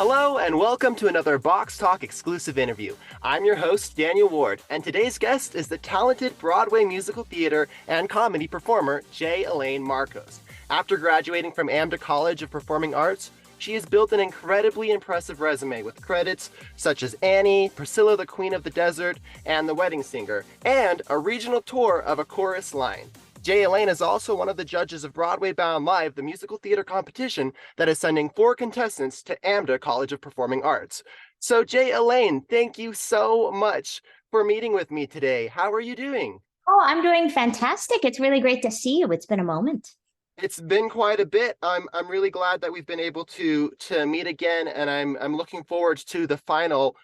Hello and welcome to another Box Talk exclusive interview. I'm your host, Daniel Ward, and today's guest is the talented Broadway musical theater and comedy performer, Elaine Marcos. After graduating from AMDA College of Performing Arts, she has built an incredibly impressive resume with credits such as Annie, Priscilla the Queen of the Desert, and The Wedding Singer, and a regional tour of A Chorus Line. Elaine is also one of the judges of Broadway Bound Live, the musical theater competition that is sending 4 contestants to AMDA College of Performing Arts. So Elaine, thank you so much for meeting with me today. How are you doing? Oh, I'm doing fantastic. It's really great to see you. It's been a moment. It's been quite a bit. I'm really glad that we've been able to meet again, and I'm looking forward to the final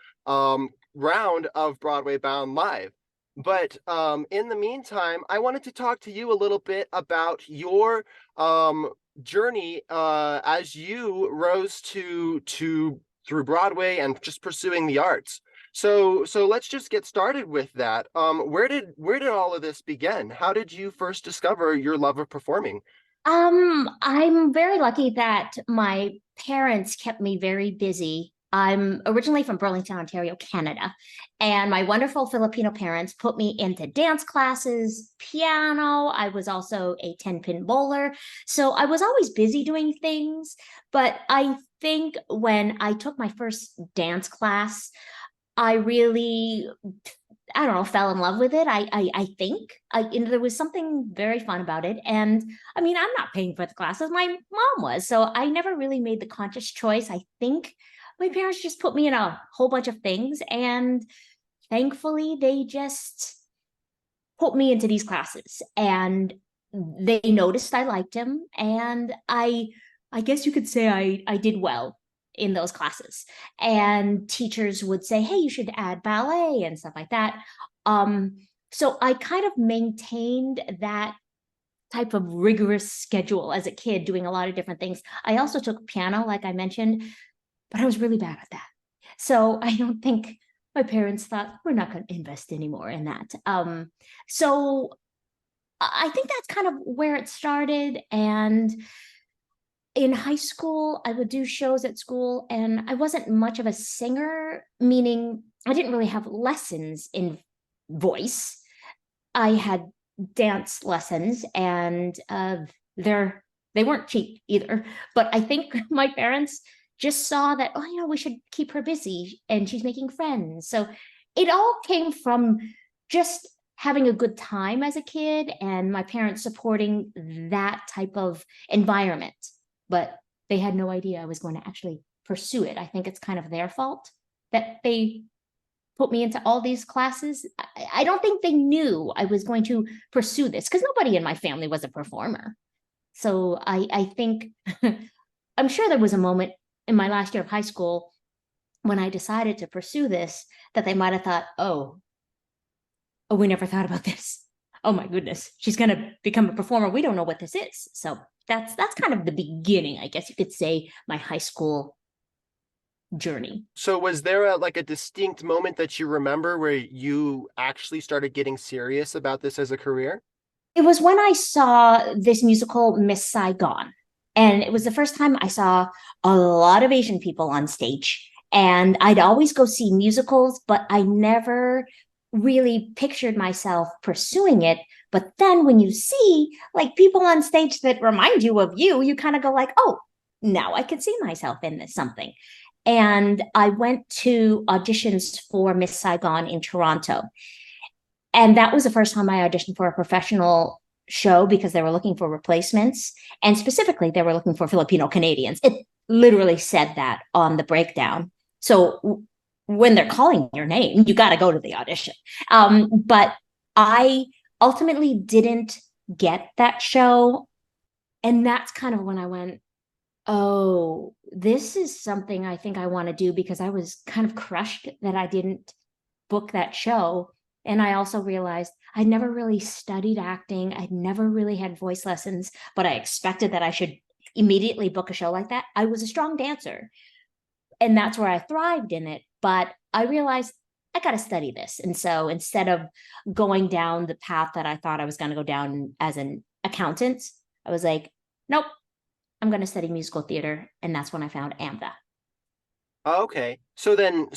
round of Broadway Bound Live. But in the meantime, I wanted to talk to you a little bit about your journey as you rose to through Broadway and just pursuing the arts. So let's just get started with that. Where did all of this begin? How did you first discover your love of performing? I'm very lucky that my parents kept me very busy. I'm originally from Burlington, Ontario, Canada, and my wonderful Filipino parents put me into dance classes, piano. I was also a 10-pin bowler. So I was always busy doing things. But I think when I took my first dance class, I really, I don't know, fell in love with it. I think there was something very fun about it. And I mean, I'm not paying for the classes. My mom was. So I never really made the conscious choice. I think my parents just put me in a whole bunch of things. And thankfully, they just put me into these classes. And they noticed I liked them. And I guess you could say I did well in those classes. And teachers would say, hey, you should add ballet and stuff like that. So I kind of maintained that type of rigorous schedule as a kid, doing a lot of different things. I also took piano, like I mentioned, but I was really bad at that. So I don't think my parents thought we're not going to invest anymore in that. So I think that's kind of where it started. And in high school, I would do shows at school, and I wasn't much of a singer, meaning I didn't really have lessons in voice. I had dance lessons, and they weren't cheap either. But I think my parents just saw that, oh, we should keep her busy, and she's making friends. So it all came from just having a good time as a kid, and my parents supporting that type of environment. But they had no idea I was going to actually pursue it. I think it's kind of their fault that they put me into all these classes. I don't think they knew I was going to pursue this because nobody in my family was a performer. So I think I'm sure there was a moment in my last year of high school when I decided to pursue this that they might have thought, oh, we never thought about this. Oh my goodness, she's going to become a performer. We don't know what this is. So that's kind of the beginning, I guess you could say, my high school journey. So was there a distinct moment that you remember where you actually started getting serious about this as a career? It was when I saw this musical, Miss Saigon. And it was the first time I saw a lot of Asian people on stage. And I'd always go see musicals, but I never really pictured myself pursuing it. But then when you see like people on stage that remind you of you, you kind of go like, oh, now I can see myself in this something. And I went to auditions for Miss Saigon in Toronto. And that was the first time I auditioned for a professional show because they were looking for replacements. And specifically, they were looking for Filipino Canadians. It literally said that on the breakdown. So when they're calling your name, you got to go to the audition. But I ultimately didn't get that show. And that's kind of when I went, oh, this is something I think I want to do, because I was kind of crushed that I didn't book that show. And I also realized I'd never really studied acting. I'd never really had voice lessons, but I expected that I should immediately book a show like that. I was a strong dancer, and that's where I thrived in it. But I realized I got to study this. And so instead of going down the path that I thought I was going to go down as an accountant, I was like, nope, I'm going to study musical theater. And that's when I found AMDA. Okay. So then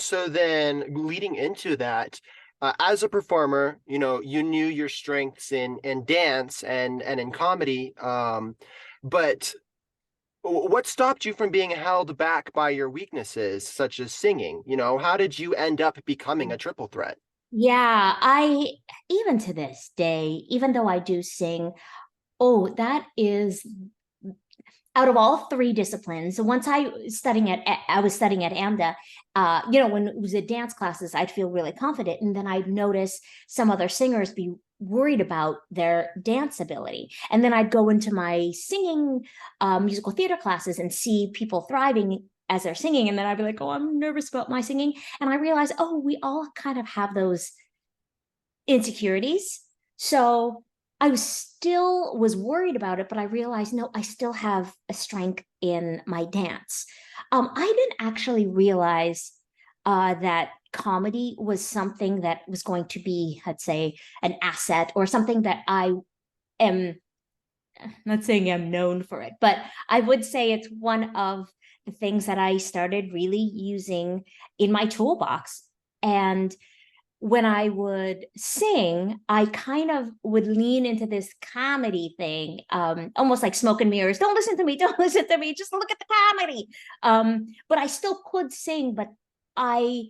leading into that, as a performer, you knew your strengths in dance and in comedy. But what stopped you from being held back by your weaknesses, such as singing? How did you end up becoming a triple threat? Yeah, I even to this day, even though I do sing, oh, that is out of all three disciplines. Once I was studying at AMDA. When it was at dance classes, I'd feel really confident, and then I'd notice some other singers be worried about their dance ability, and then I'd go into my singing musical theater classes and see people thriving as they're singing, and then I'd be like, oh, I'm nervous about my singing, and I realized, oh, we all kind of have those insecurities. So I was worried about it, but I realized, no, I still have a strength in my dance. I didn't actually realize that comedy was something that was going to be, I'd say, an asset or something that I am. I'm not saying I'm known for it, but I would say it's one of the things that I started really using in my toolbox. And when I would sing, I kind of would lean into this comedy thing, almost like smoke and mirrors. Don't listen to me. Don't listen to me. Just look at the comedy. But I still could sing, but I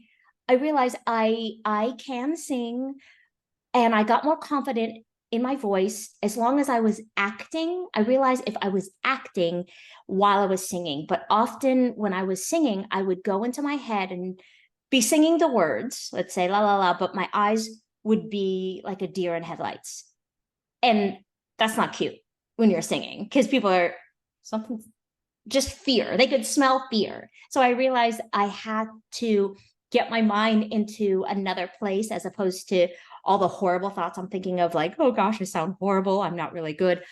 I realized I can sing, and I got more confident in my voice as long as I was acting. I realized if I was acting while I was singing, but often when I was singing, I would go into my head and be singing the words, let's say la la la, but my eyes would be like a deer in headlights. And that's not cute when you're singing because people are something, just fear. They could smell fear. So I realized I had to get my mind into another place as opposed to all the horrible thoughts I'm thinking of, like, oh gosh, I sound horrible. I'm not really good.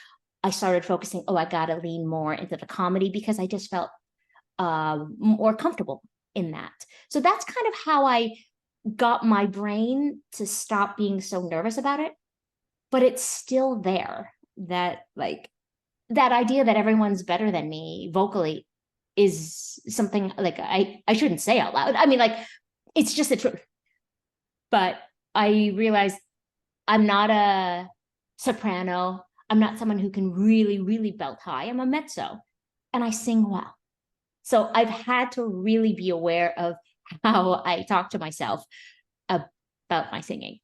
I started focusing, oh, I got to lean more into the comedy because I just felt more comfortable in that. So that's kind of how I got my brain to stop being so nervous about it. But it's still there, that like that idea that everyone's better than me vocally is something like I shouldn't say out loud. I mean, like, it's just the truth. But I realized I'm not a soprano. I'm not someone who can really, really belt high. I'm a mezzo and I sing well. So I've had to really be aware of how I talk to myself about my singing.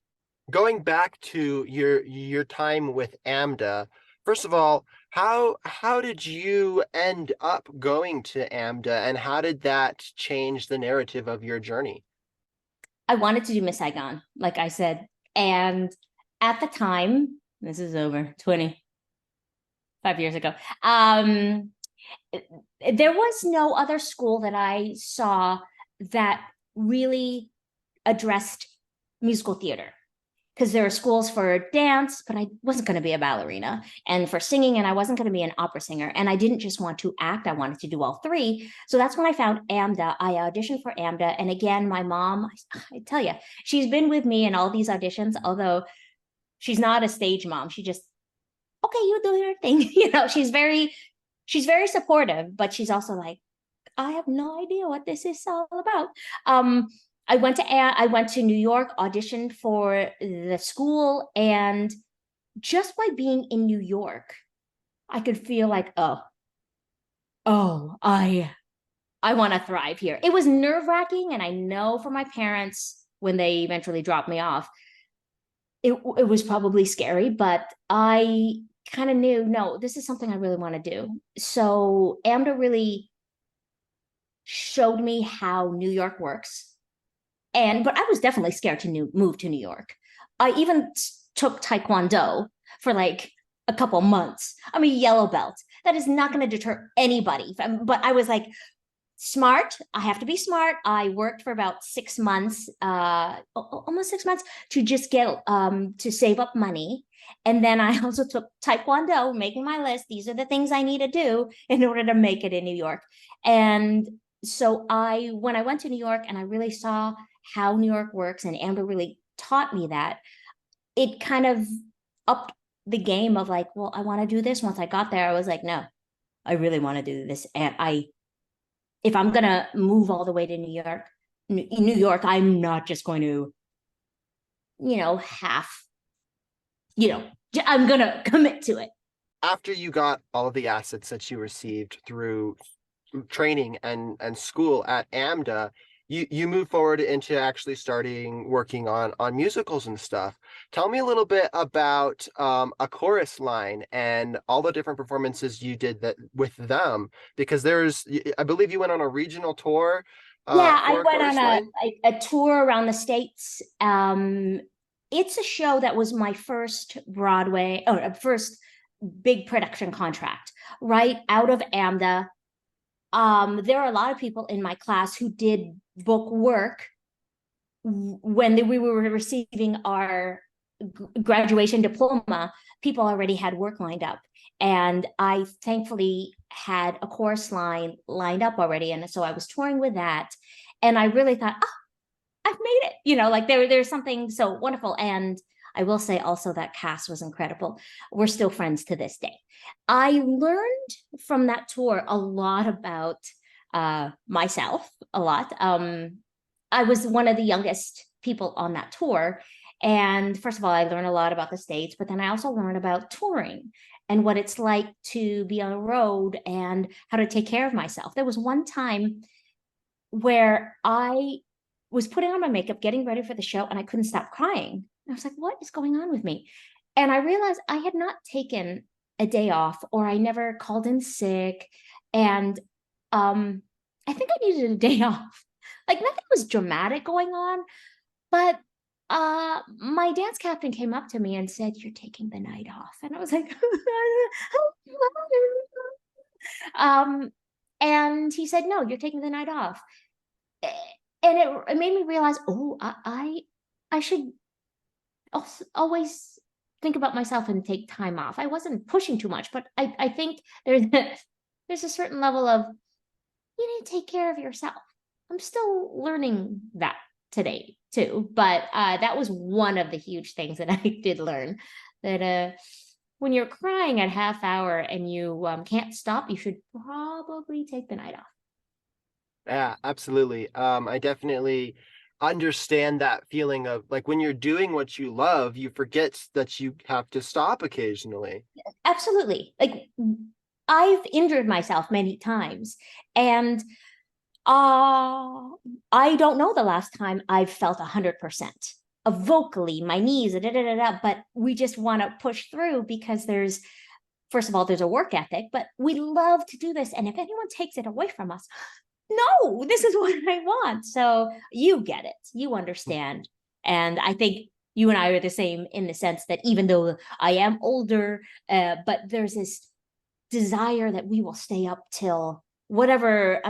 Going back to your time with AMDA, first of all, how did you end up going to AMDA, and how did that change the narrative of your journey? I wanted to do Miss Saigon, like I said. And at the time, this is over 25 years ago, there was no other school that I saw that really addressed musical theater, because there are schools for dance, but I wasn't going to be a ballerina, and for singing, and I wasn't going to be an opera singer. And I didn't just want to act, I wanted to do all three. So that's when I found AMDA. I auditioned for AMDA. And again, my mom, I tell you, she's been with me in all these auditions, although she's not a stage mom. She just, okay, you do your thing. She's very supportive, but she's also like, I have no idea what this is all about. Um, I went to New York, auditioned for the school, and just by being in New York, I could feel like, oh, I want to thrive here. It was nerve-wracking, and I know for my parents when they eventually dropped me off, it was probably scary, but I kind of knew, no, this is something I really want to do. So AMDA really showed me how New York works. But I was definitely scared to move to New York. I even took Taekwondo for like a couple months. I'm a yellow belt. That is not going to deter anybody. But I was like, smart. I have to be smart. I worked for about 6 months, almost 6 months, to just get to save up money. And then I also took Taekwondo, making my list. These are the things I need to do in order to make it in New York. And so when I went to New York and I really saw how New York works, and Amber really taught me that, it kind of upped the game of like, well, I want to do this. Once I got there, I was like, no, I really want to do this. And if I'm going to move all the way to New York, I'm not just going to, half, you know, I'm going to commit to it. After you got all of the assets that you received through training and school at AMDA, you move forward into actually starting working on musicals and stuff. Tell me a little bit about a chorus line and all the different performances you did that with them, because I believe you went on a regional tour Yeah, I for a went on chorus line. a tour around the States. It's a show that was my first Broadway or first big production contract, right out of AMDA. There are a lot of people in my class who did book work when we were receiving our graduation diploma. People already had work lined up, and I thankfully had a chorus line lined up already, and so I was touring with that, and I really thought, oh, I've made it, like there's something so wonderful. And I will say also that cast was incredible. We're still friends to this day. I learned from that tour a lot about myself, a lot. I was one of the youngest people on that tour. And first of all, I learned a lot about the States, but then I also learned about touring and what it's like to be on the road and how to take care of myself. There was one time where I was putting on my makeup, getting ready for the show, and I couldn't stop crying. I was like, what is going on with me? And I realized I had not taken a day off, or I never called in sick. And I think I needed a day off. Like nothing was dramatic going on, but my dance captain came up to me and said, "You're taking the night off." And I was like, and he said, "No, you're taking the night off." And it made me realize, oh, I should also always think about myself and take time off. I wasn't pushing too much, but I think there's a certain level of you need to take care of yourself. I'm still learning that today too, but that was one of the huge things that I did learn, that when you're crying at half hour and you can't stop, you should probably take the night off. Yeah, absolutely. I definitely understand that feeling of like when you're doing what you love, you forget that you have to stop occasionally. Absolutely. Like I've injured myself many times, and I don't know the last time I've felt 100% vocally, my knees, da, da, da, da, but we just want to push through because first of all, there's a work ethic, but we love to do this. And if anyone takes it away from us, no, this is what I want. So you get it, you understand. And I think you and I are the same in the sense that even though I am older, but there's this desire that we will stay up till whatever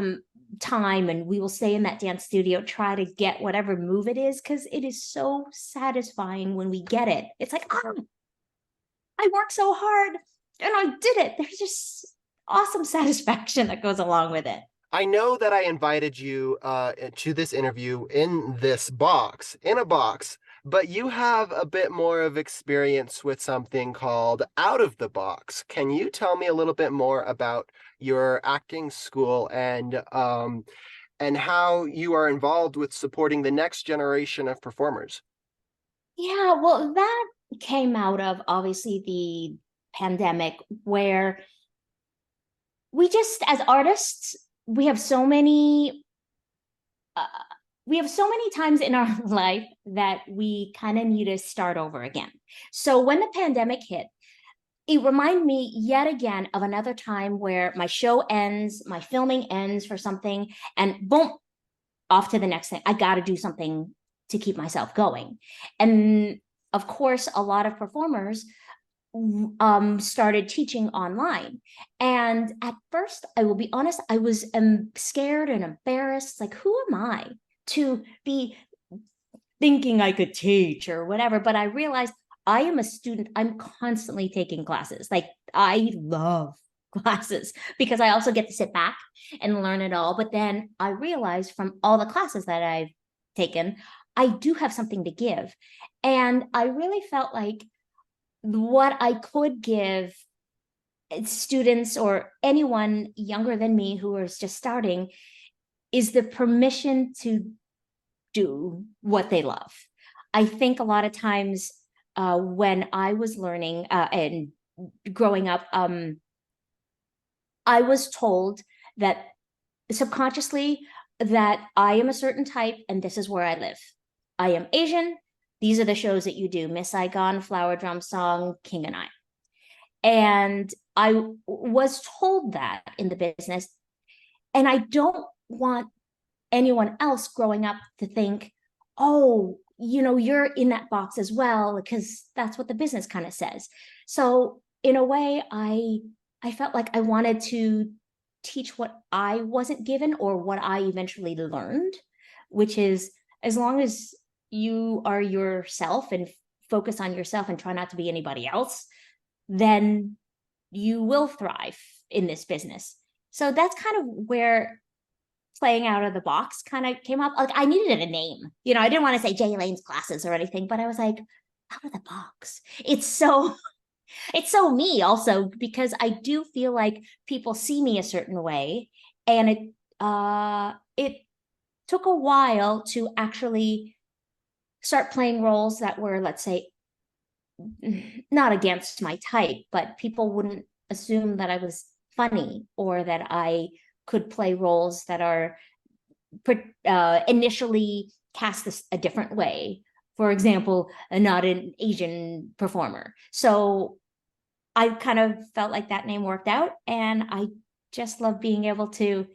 time, and we will stay in that dance studio, try to get whatever move it is, because it is so satisfying when we get it. It's like, I worked so hard and I did it. There's just awesome satisfaction that goes along with it. I know that I invited you to this interview in a box, but you have a bit more of experience with something called out of the box. Can you tell me a little bit more about your acting school and how you are involved with supporting the next generation of performers? Yeah, well, that came out of obviously the pandemic, where we just, as artists, we have so many uh, times in our life that we kind of need to start over again. So when the pandemic hit, it reminded me yet again of another time where my show ends, my filming ends for something, and boom, off to the next thing. I got to do something to keep myself going. And of course, a lot of performers started teaching online. And at first, I will be honest, I was scared and embarrassed. Like, who am I to be thinking I could teach or whatever? But I realized I am a student. I'm constantly taking classes. Like, I love classes because I also get to sit back and learn it all. But then I realized from all the classes that I've taken, I do have something to give. And I really felt like what I could give students or anyone younger than me who was just starting is the permission to do what they love. I think a lot of times when I was learning and growing up, I was told that subconsciously that I am a certain type and this is where I live. I am Asian. These are the shows that you do: Miss Saigon, Flower Drum Song, King and I. And I was told that in the business. And I don't want anyone else growing up to think, oh, you're in that box as well, because that's what the business kind of says. So in a way, I felt like I wanted to teach what I wasn't given or what I eventually learned, which is, as long as you are yourself and focus on yourself and try not to be anybody else, then you will thrive in this business. So that's kind of where playing out of the box kind of came up. Like, I needed a name. I didn't want to say Jay Elaine's classes or anything, but I was like, out of the box. It's so me also, because I do feel like people see me a certain way. And it took a while to actually start playing roles that were, let's say, not against my type, but people wouldn't assume that I was funny or that I could play roles that are initially cast a different way. For example, not an Asian performer. So I kind of felt like that name worked out. And I just love being able to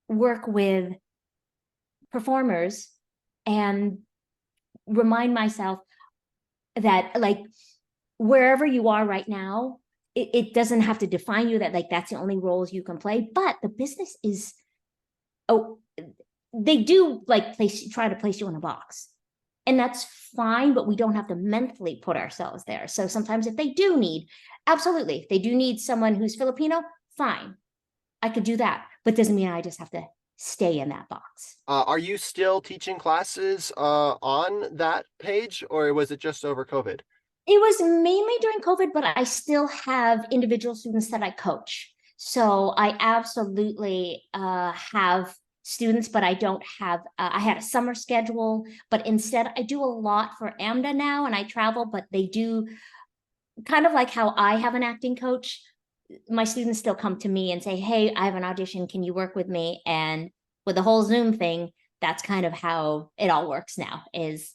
work with performers and remind myself that, like, wherever you are right now, it doesn't have to define you, that like that's the only roles you can play. But the business is, oh, they do like try to place you in a box, and that's fine, but we don't have to mentally put ourselves there. So sometimes if they do need, absolutely, if they do need someone who's Filipino, fine, I could do that, but doesn't mean I just have to stay in that box. Are you still teaching classes on that page, or was it just over COVID? It was mainly during COVID, but I still have individual students that I coach. So I absolutely have students, but I don't have, I had a summer schedule, but instead I do a lot for AMDA now, and I travel, but they do kind of like how I have an acting coach. My students still come to me and say, hey, I have an audition. Can you work with me? And with the whole Zoom thing, that's kind of how it all works now. Is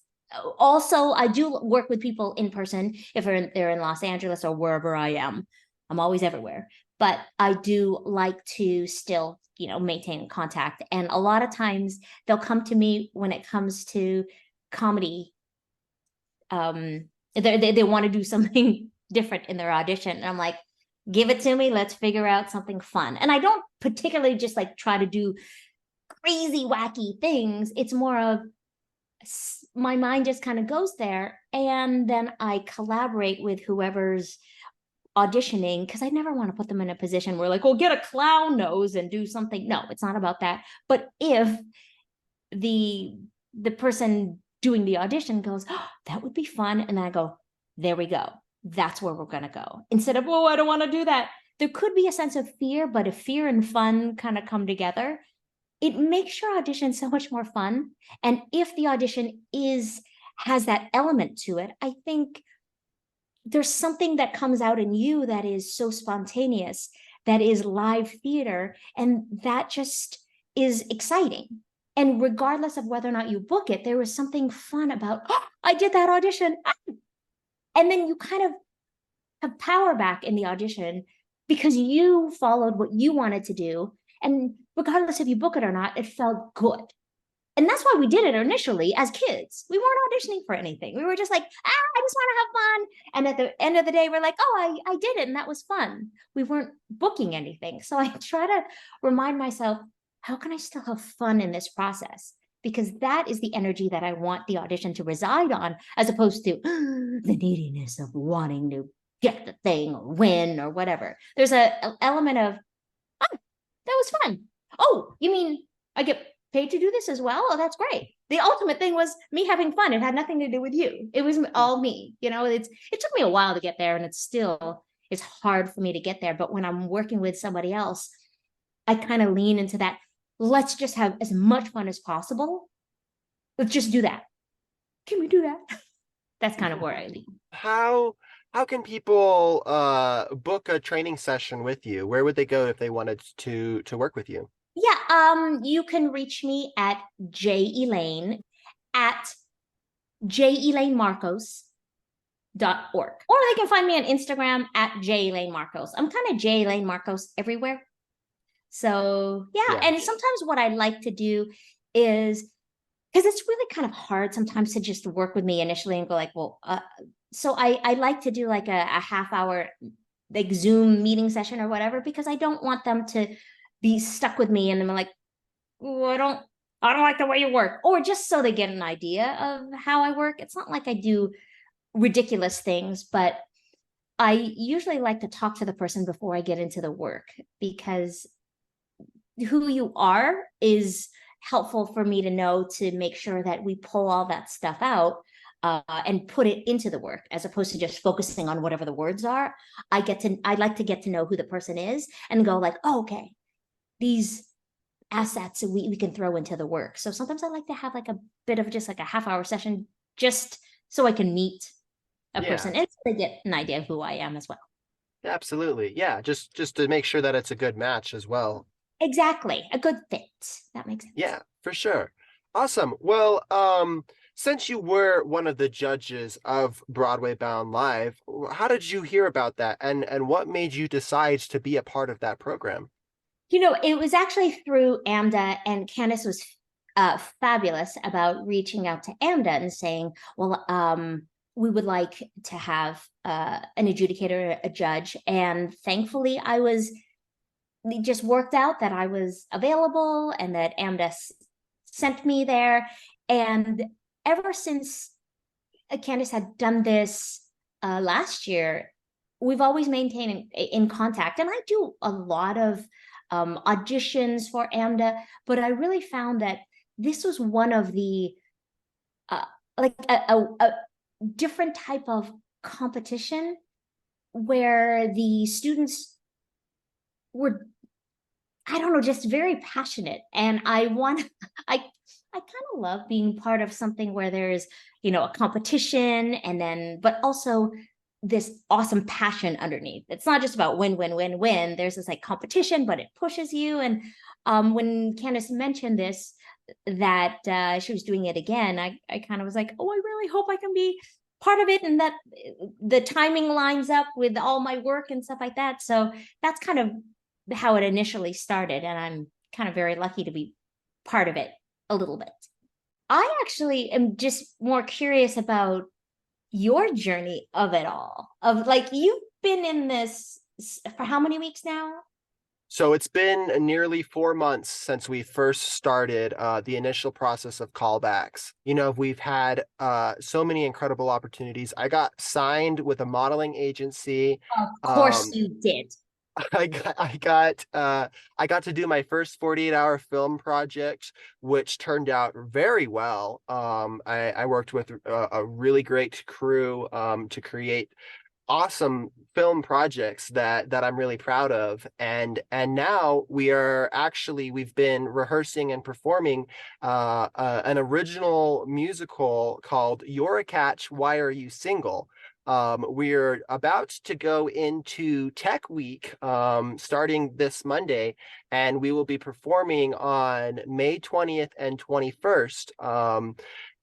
also, I do work with people in person if they're in Los Angeles or wherever I am. I'm always everywhere, but I do like to still, maintain contact. And a lot of times they'll come to me when it comes to comedy. They want to do something different in their audition, and I'm like, give it to me. Let's figure out something fun. And I don't particularly just like try to do crazy, wacky things. It's more of my mind just kind of goes there, and then I collaborate with whoever's auditioning, because I never want to put them in a position where like, well, get a clown nose and do something. No, it's not about that. But if the person doing the audition goes, oh, that would be fun, and then I go, there we go, that's where we're going to go, instead of, oh, I don't want to do that. There could be a sense of fear, but if fear and fun kind of come together, it makes your audition so much more fun. And if the audition has that element to it, I think there's something that comes out in you that is so spontaneous, that is live theater, and that just is exciting. And regardless of whether or not you book it, there was something fun about, oh, I did that audition. And then you kind of have power back in the audition because you followed what you wanted to do. And regardless if you book it or not, it felt good. And that's why we did it initially as kids. We weren't auditioning for anything. We were just like, I just want to have fun. And at the end of the day, we're like, oh, I did it, and that was fun. We weren't booking anything. So I try to remind myself, how can I still have fun in this process? Because that is the energy that I want the audition to reside on, as opposed to the neediness of wanting to get the thing or win or whatever. There's an element of, oh, that was fun. Oh, you mean I get paid to do this as well? Oh, that's great. The ultimate thing was me having fun. It had nothing to do with you. It was all me. It took me a while to get there, and it's hard for me to get there. But when I'm working with somebody else, I kind of lean into that. let's just have as much fun as possible. Let's just do that. Can we do that? That's kind of where I lean. How how can people book a training session with you? Where would they go if they wanted to work with you? Yeah, you can reach me at jelaine at jelainemarcos.org. Or they can find me on Instagram at jelaine_marcos. I'm kind of Elaine Marcos everywhere. So yeah, Yeah. and sometimes what I like to do is, because it's really kind of hard sometimes to just work with me initially and go like, well, so I like to do like a half hour like Zoom meeting session or whatever, because I don't want them to be stuck with me and I'm like, oh, I don't like the way you work, or just so they get an idea of how I work. It's not like I do ridiculous things, but I usually like to talk to the person before I get into the work, because who you are is helpful for me to know, to make sure that we pull all that stuff out and put it into the work, as opposed to just focusing on whatever the words are. I like to get to know who the person is and go like, oh, okay, these assets we can throw into the work. So sometimes I like to have like a bit of just like a half hour session, just so I can meet a Yeah. person and so they get an idea of who I am as well. Absolutely. Yeah, just to make sure that it's a good match as well. Exactly. A good fit. That makes sense. Yeah, for sure. Awesome. Well, since you were one of the judges of Broadway Bound Live, how did you hear about that, and what made you decide to be a part of that program? It was actually through AMDA, and Candace was fabulous about reaching out to AMDA and saying, well, we would like to have an adjudicator, a judge. And thankfully, it just worked out that I was available and that AMDA sent me there. And ever since Candace had done this last year, we've always maintained in contact. And I do a lot of auditions for AMDA, but I really found that this was one of the uh, like a different type of competition where the students were, I don't know, just very passionate. And I kind of love being part of something where there's, a competition, and then, but also this awesome passion underneath. It's not just about win, win, win, win. There's this like competition, but it pushes you. And when Candace mentioned this, that she was doing it again, I kind of was like, oh, I really hope I can be part of it, and that the timing lines up with all my work and stuff like that. So that's kind of how it initially started. And I'm kind of very lucky to be part of it a little bit. I actually am just more curious about your journey of it all. Of like, you've been in this for how many weeks now? So it's been nearly 4 months since we first started the initial process of callbacks. We've had so many incredible opportunities. I got signed with a modeling agency. Of course Um, you did. I got to do my first 48-hour film project, which turned out very well. I worked with a really great crew to create awesome film projects that I'm really proud of. And now we've been rehearsing and performing an original musical called You're a Catch, Why Are You Single? We're about to go into Tech Week starting this Monday, and we will be performing on May 20th and 21st.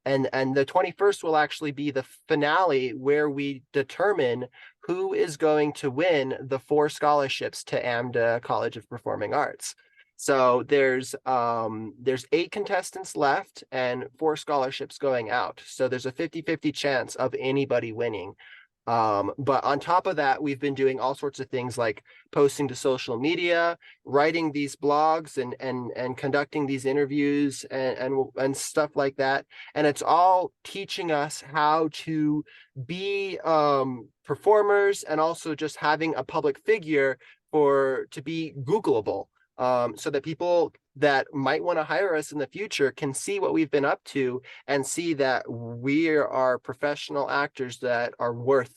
And the 21st will actually be the finale, where we determine who is going to win the 4 scholarships to AMDA College of Performing Arts. So there's 8 contestants left and 4 scholarships going out. So there's a 50-50 chance of anybody winning. But on top of that, we've been doing all sorts of things like posting to social media, writing these blogs, and conducting these interviews and stuff like that. And it's all teaching us how to be performers, and also just having a public figure to be Googleable, so that people that might want to hire us in the future can see what we've been up to and see that we are professional actors that are worth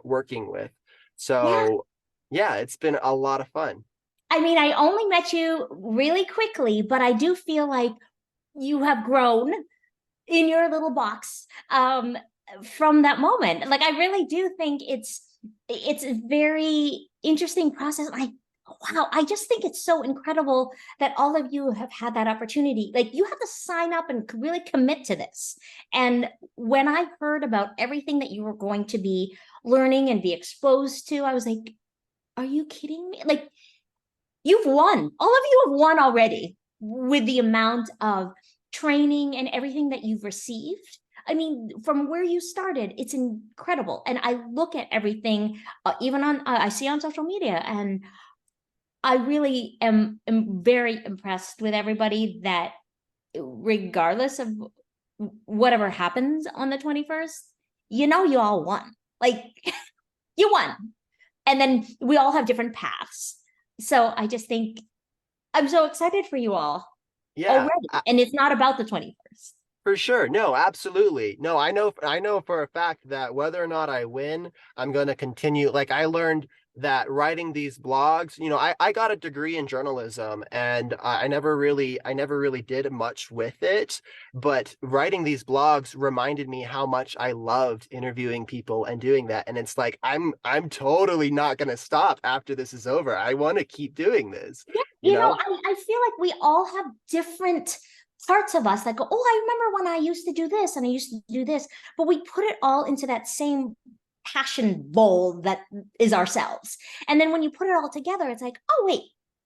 working with. Yeah. So yeah, it's been a lot of fun. I mean, I only met you really quickly, but I do feel like you have grown in your little box from that moment. Like I really do think it's a very interesting process. I wow, I just think it's so incredible that all of you have had that opportunity. Like you have to sign up and really commit to this. And when I heard about everything that you were going to be learning and be exposed to, I was like, are you kidding me? Like you've won. All of you have won already with the amount of training and everything that you've received. I mean, from where you started, it's incredible. And I look at everything, even on I see on social media, and I really am very impressed with everybody that, regardless of whatever happens on the 21st, you all won. Like you won. And then we all have different paths. So I just think I'm so excited for you all Yeah. already. And it's not about the 21st. For sure. No, absolutely. No, I know for a fact that whether or not I win, I'm going to continue. Like I learned that writing these blogs, I got a degree in journalism and I never really did much with it, but writing these blogs reminded me how much I loved interviewing people and doing that. And it's like I'm totally not going to stop after this is over. I want to keep doing this, Yeah, you know? I feel like we all have different parts of us that go, oh, I remember when I used to do this and I used to do this, but we put it all into that same passion bowl that is ourselves. And then when you put it all together, it's like, oh, wait,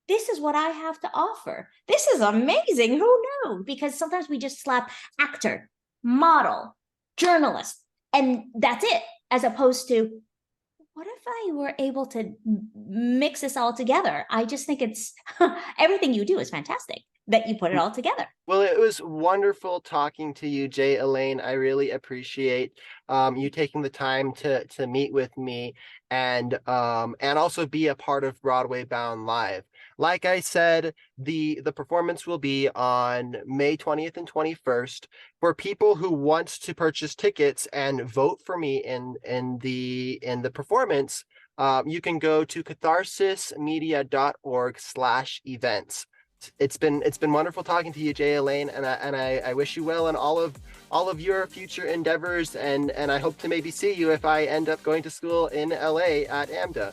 this is what I have to offer. This is amazing. Who knew? Because sometimes we just slap actor, model, journalist, and that's it, as opposed to what if I were able to mix this all together? I just think it's everything you do is fantastic that you put it all together. Well, it was wonderful talking to you, Jay Elaine. I really appreciate you taking the time to meet with me and also be a part of Broadway Bound Live. Like I said, the performance will be on May 20th and 21st. For people who want to purchase tickets and vote for me in the performance, you can go to catharsismedia.org/events. It's been wonderful talking to you, Jay Elaine, and I wish you well in all of your future endeavors, and I hope to maybe see you if I end up going to school in LA at AMDA.